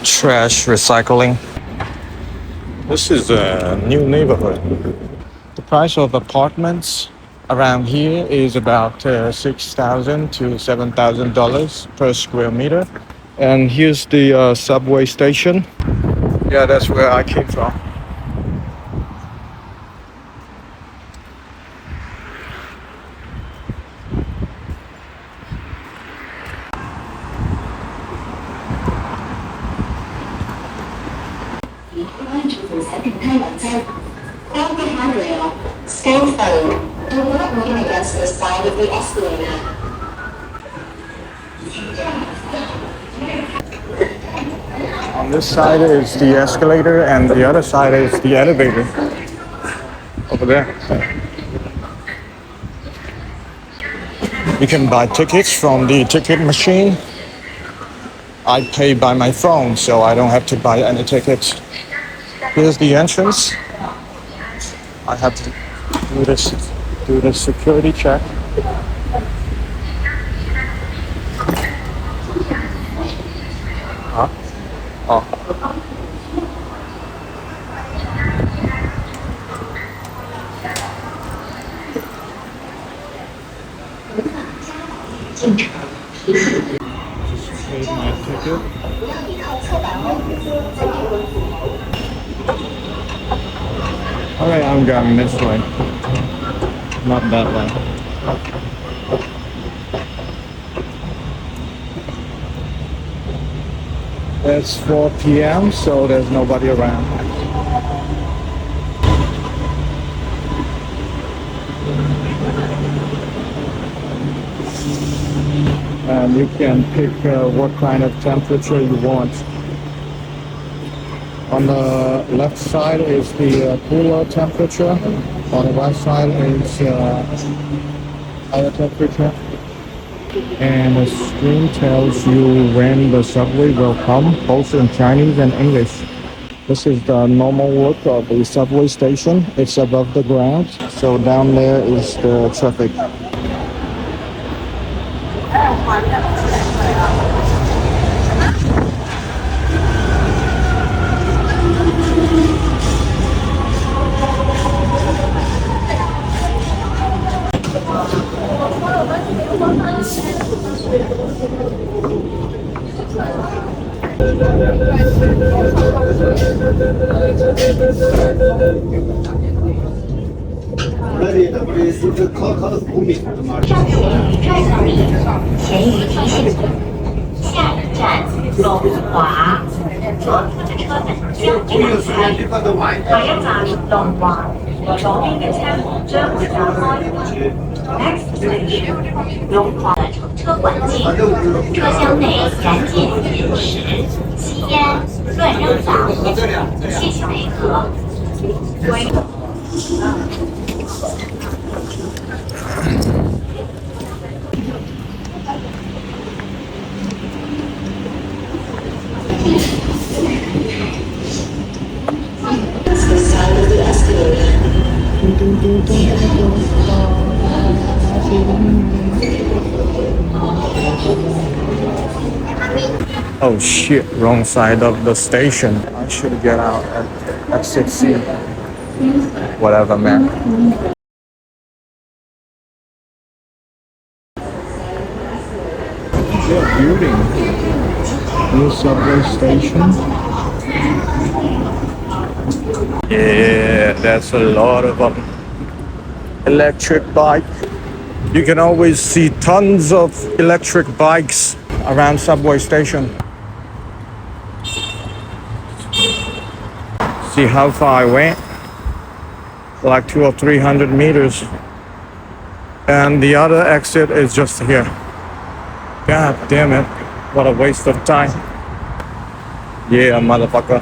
trash recycling. This is a new neighborhood. The price of apartments around here is about $6,000 to $7,000 per square meter. And here's the subway station. Yeah, that's where I came from. Grab the handrail, stand firm, do not lean against the side of the escalator. On this side is the escalator and the other side is the elevator. Over there. You can buy tickets from the ticket machine. I pay by my phone, so I don't have to buy any tickets. Here's the entrance. I have to do the security check. Huh? Oh. Just paid my ticket. Alright, I'm going this way. Not that way. It's 4 p.m., so there's nobody around. And you can pick what kind of temperature you want. On the left side is the cooler temperature. On the right side is higher temperature. And the screen tells you when the subway will come, both in Chinese and English. This is the normal look of the subway station. It's above the ground. So down there is the traffic.前于提醒，下一站龙华，左侧的车门将展开。下一站龍華，左邊嘅車門將會打開。Next station， 龍華的乘車管理，車廂內燃禁飲食、吸煙、亂扔雜物、謝謝配合。Oh shit, wrong side of the station. I should get out at exit C. Whatever, man. They're building new subway station. Yeah, that's a lot of them. Electric bike. You can always see tons of electric bikes around subway station. See how far I went? Like 200 or 300 meters. And the other exit is just here. God damn it. What a waste of time. Yeah, motherfucker.